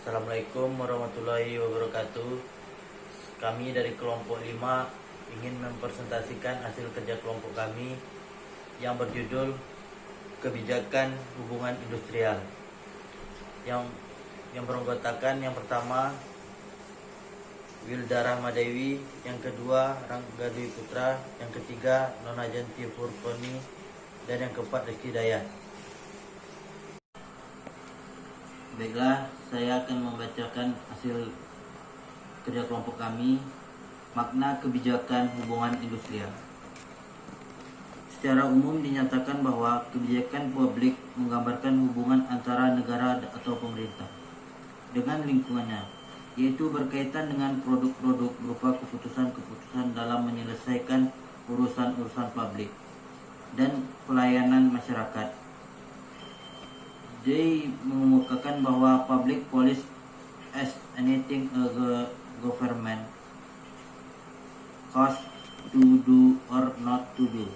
Assalamualaikum warahmatullahi wabarakatuh. Kami dari kelompok 5 ingin mempresentasikan hasil kerja kelompok kami yang berjudul Kebijakan Hubungan Industrial. Yang beranggotakan yang pertama Wilda Rahmadewi, yang kedua Rangga Dwi Putra, yang ketiga Nona Janti Purponi, dan yang keempat Rizky Dayat. Baiklah, saya akan membacakan hasil kerja kelompok kami, makna kebijakan hubungan industrial. Secara umum dinyatakan bahwa kebijakan publik menggambarkan hubungan antara negara atau pemerintah dengan lingkungannya, yaitu berkaitan dengan produk-produk berupa keputusan-keputusan dalam menyelesaikan urusan-urusan publik dan pelayanan masyarakat. They mengemukakan bahwa public policy as anything a government cost to do or not to do.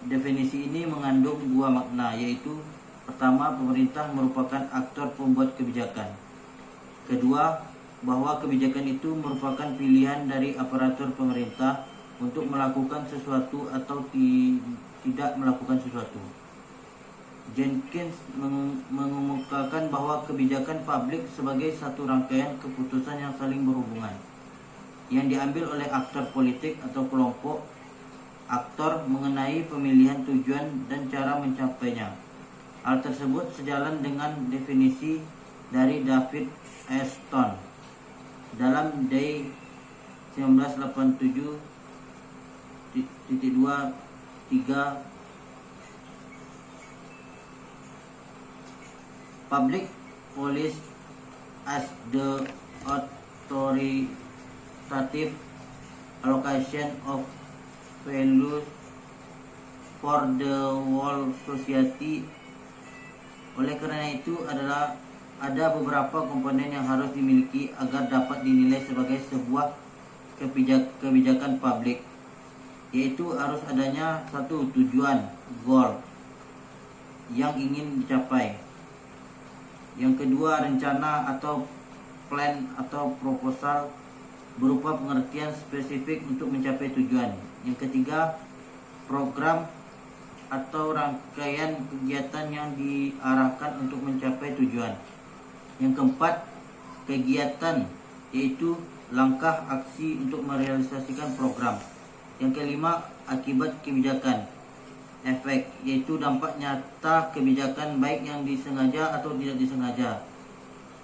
Definisi ini mengandung dua makna, yaitu pertama, pemerintah merupakan aktor pembuat kebijakan. Kedua, bahwa kebijakan itu merupakan pilihan dari aparatur pemerintah untuk melakukan sesuatu atau tidak melakukan sesuatu. Jenkins mengemukakan bahwa kebijakan publik sebagai satu rangkaian keputusan yang saling berhubungan, yang diambil oleh aktor politik atau kelompok aktor mengenai pemilihan tujuan dan cara mencapainya. Hal tersebut sejalan dengan definisi dari David S. Stone dalam Day 1987.2.3. Public policy as the authoritative allocation of values for the whole society. Oleh karena itu ada beberapa komponen yang harus dimiliki agar dapat dinilai sebagai sebuah kebijakan publik, yaitu harus adanya satu, tujuan, goal yang ingin dicapai. Yang kedua, rencana atau plan atau proposal berupa pengertian spesifik untuk mencapai tujuan. Yang ketiga, program atau rangkaian kegiatan yang diarahkan untuk mencapai tujuan. Yang keempat, kegiatan, yaitu langkah aksi untuk merealisasikan program. Yang kelima, akibat kebijakan, efek, yaitu dampak nyata kebijakan baik yang disengaja atau tidak disengaja,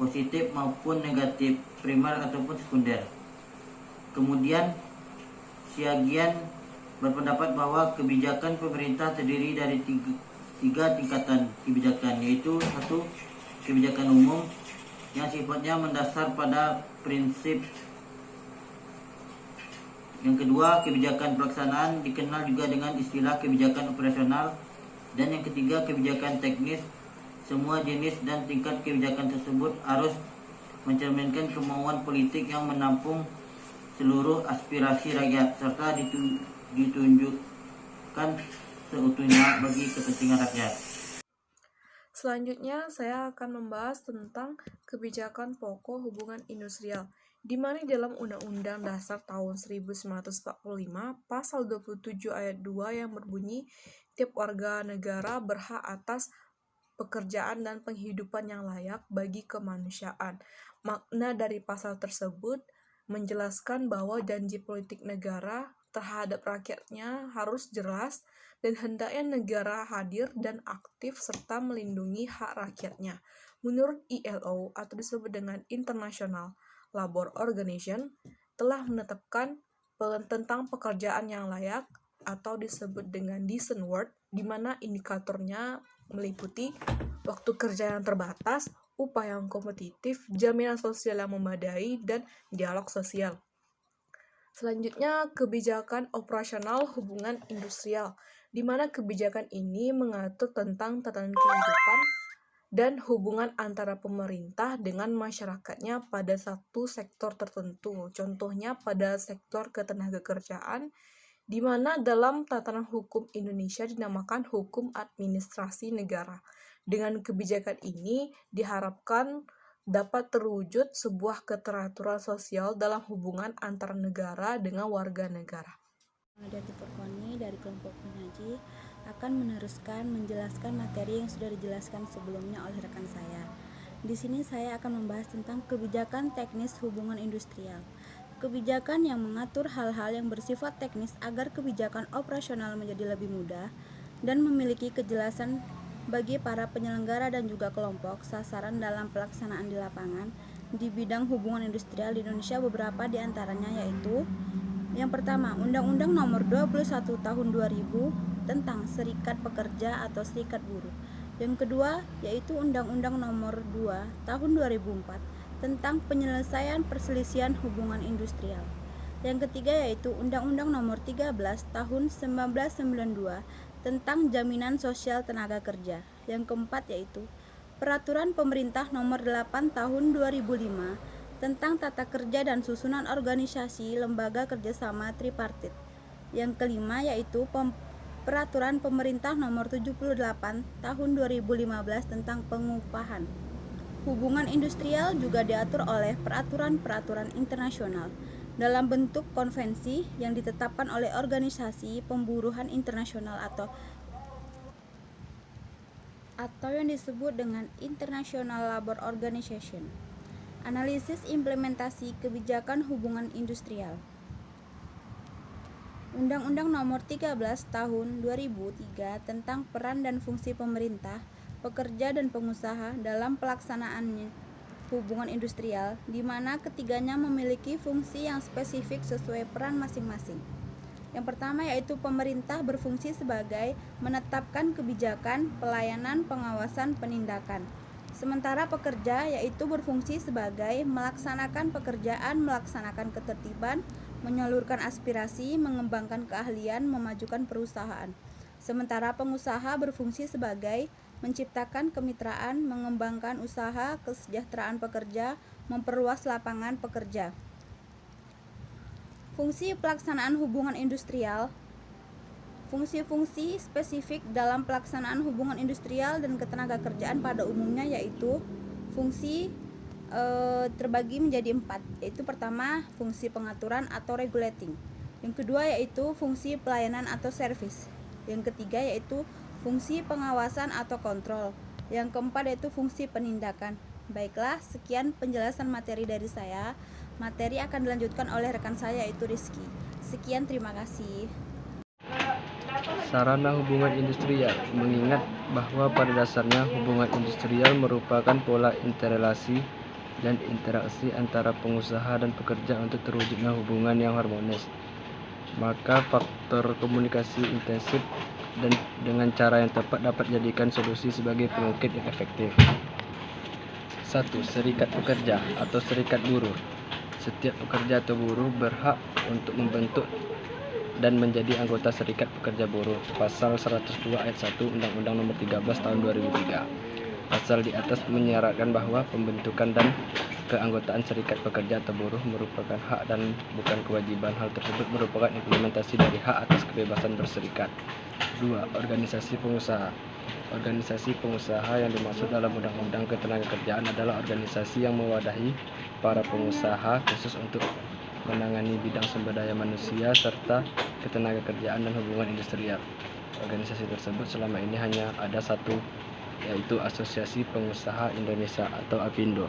positif maupun negatif, primer ataupun sekunder. Kemudian Siagian berpendapat bahwa kebijakan pemerintah terdiri dari tiga tingkatan kebijakan, yaitu satu, kebijakan umum yang sifatnya mendasar pada prinsip. Yang kedua, kebijakan pelaksanaan dikenal juga dengan istilah kebijakan operasional. Dan yang ketiga, kebijakan teknis. Semua jenis dan tingkat kebijakan tersebut harus mencerminkan kemauan politik yang menampung seluruh aspirasi rakyat serta ditunjukkan seutuhnya bagi kepentingan rakyat. Selanjutnya, saya akan membahas tentang kebijakan pokok hubungan industrial, di mana dalam Undang-Undang Dasar tahun 1945, pasal 27 ayat 2 yang berbunyi, tiap warga negara berhak atas pekerjaan dan penghidupan yang layak bagi kemanusiaan. Makna dari pasal tersebut menjelaskan bahwa janji politik negara terhadap rakyatnya harus jelas dan hendaknya negara hadir dan aktif serta melindungi hak rakyatnya. Menurut ILO atau disebut dengan International Labour Organization telah menetapkan tentang pekerjaan yang layak atau disebut dengan decent work, di mana indikatornya meliputi waktu kerja yang terbatas, upah yang kompetitif, jaminan sosial yang memadai, dan dialog sosial. Selanjutnya, kebijakan operasional hubungan industrial, di mana kebijakan ini mengatur tentang tatanan kehidupan dan hubungan antara pemerintah dengan masyarakatnya pada satu sektor tertentu. Contohnya pada sektor ketenagakerjaan, di mana dalam tatanan hukum Indonesia dinamakan hukum administrasi negara. Dengan kebijakan ini diharapkan dapat terwujud sebuah keteraturan sosial dalam hubungan antar negara dengan warga negara. Nadia Tiforkoni dari kelompok penyaji akan meneruskan menjelaskan materi yang sudah dijelaskan sebelumnya oleh rekan saya. Di sini saya akan membahas tentang kebijakan teknis hubungan industrial. Kebijakan yang mengatur hal-hal yang bersifat teknis agar kebijakan operasional menjadi lebih mudah dan memiliki kejelasan bagi para penyelenggara dan juga kelompok sasaran dalam pelaksanaan di lapangan di bidang hubungan industrial di Indonesia. Beberapa di antaranya yaitu: yang pertama, Undang-Undang Nomor 21 Tahun 2000 tentang Serikat Pekerja atau Serikat Buruh. Yang kedua, yaitu Undang-Undang Nomor 2 Tahun 2004 tentang penyelesaian perselisihan hubungan industrial. Yang ketiga, yaitu Undang-Undang Nomor 13 Tahun 1992 tentang jaminan sosial tenaga kerja. Yang keempat, yaitu Peraturan Pemerintah Nomor 8 Tahun 2005 tentang tata kerja dan susunan organisasi lembaga kerjasama tripartit. Yang kelima, yaitu Peraturan Pemerintah Nomor 78 Tahun 2015 tentang pengupahan. Hubungan industrial juga diatur oleh peraturan-peraturan internasional dalam bentuk konvensi yang ditetapkan oleh Organisasi Pemburuhan Internasional atau yang disebut dengan International Labour Organization. Analisis implementasi kebijakan hubungan industrial. Undang-Undang Nomor 13 Tahun 2003 tentang peran dan fungsi pemerintah, pekerja dan pengusaha dalam pelaksanaan hubungan industrial, di mana ketiganya memiliki fungsi yang spesifik sesuai peran masing-masing. Yang pertama, yaitu pemerintah berfungsi sebagai menetapkan kebijakan, pelayanan, pengawasan, penindakan. Sementara pekerja yaitu berfungsi sebagai melaksanakan pekerjaan, melaksanakan ketertiban, menyalurkan aspirasi, mengembangkan keahlian, memajukan perusahaan. Sementara pengusaha berfungsi sebagai menciptakan kemitraan, mengembangkan usaha, kesejahteraan pekerja, memperluas lapangan pekerja. Fungsi pelaksanaan hubungan industrial. Fungsi-fungsi spesifik dalam pelaksanaan hubungan industrial dan ketenagakerjaan pada umumnya yaitu fungsi terbagi menjadi 4, yaitu pertama, fungsi pengaturan atau regulating. Yang kedua, yaitu fungsi pelayanan atau service. Yang ketiga, yaitu fungsi pengawasan atau kontrol. Yang keempat, yaitu fungsi penindakan. Baiklah, sekian penjelasan materi dari saya. Materi akan dilanjutkan oleh rekan saya, yaitu Rizky. Sekian, terima kasih. Sarana hubungan industrial, mengingat bahwa pada dasarnya hubungan industrial merupakan pola interrelasi dan interaksi antara pengusaha dan pekerja untuk terwujudnya hubungan yang harmonis. Maka faktor komunikasi intensif dan dengan cara yang tepat dapat dijadikan solusi sebagai pengukir yang efektif. 1. Serikat pekerja atau serikat buruh. Setiap pekerja atau buruh berhak untuk membentuk dan menjadi anggota Serikat Pekerja Buruh. Pasal 102 ayat 1 Undang-Undang Nomor 13 Tahun 2003. Pasal di atas menyarankan bahwa pembentukan dan keanggotaan serikat pekerja atau buruh merupakan hak dan bukan kewajiban. Hal tersebut merupakan implementasi dari hak atas kebebasan berserikat. 2. Organisasi pengusaha. Organisasi pengusaha yang dimaksud dalam Undang-Undang Ketenagakerjaan adalah organisasi yang mewadahi para pengusaha khusus untuk menangani bidang sumber daya manusia serta ketenagakerjaan dan hubungan industrial. Organisasi tersebut selama ini hanya ada satu, yaitu Asosiasi Pengusaha Indonesia atau APindo.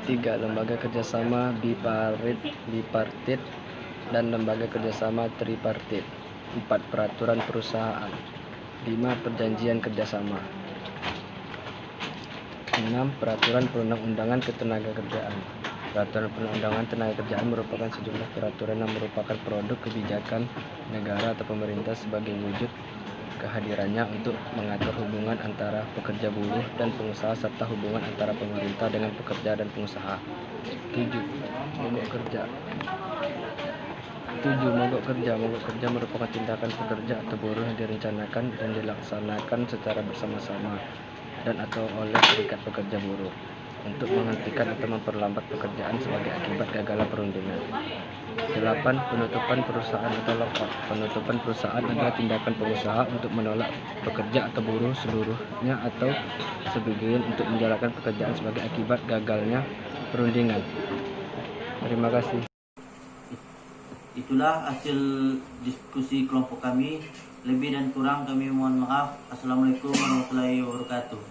3. Lembaga kerjasama bipartit dan lembaga kerjasama tripartit. 4. Peraturan perusahaan. 5. Perjanjian kerjasama. 6. Peraturan perundang-undangan ketenagakerjaan. Peraturan perundang-undangan tenaga-kerjaan merupakan sejumlah peraturan yang merupakan produk kebijakan negara atau pemerintah sebagai wujud kehadirannya untuk mengatur hubungan antara pekerja buruh dan pengusaha serta hubungan antara pemerintah dengan pekerja dan pengusaha. 7. Mogok kerja. 7. Mogok kerja. Mogok kerja merupakan tindakan pekerja atau buruh yang direncanakan dan dilaksanakan secara bersama-sama dan atau oleh serikat pekerja buruh. untuk menghentikan atau memperlambat pekerjaan sebagai akibat gagalnya perundingan. 8. Penutupan perusahaan atau lockout. Penutupan perusahaan adalah tindakan pengusaha untuk menolak pekerja atau buruh seluruhnya atau sebagian untuk menjalankan pekerjaan sebagai akibat gagalnya perundingan. Terima kasih. Itulah hasil diskusi kelompok kami. Lebih dan kurang kami mohon maaf. Assalamualaikum warahmatullahi wabarakatuh.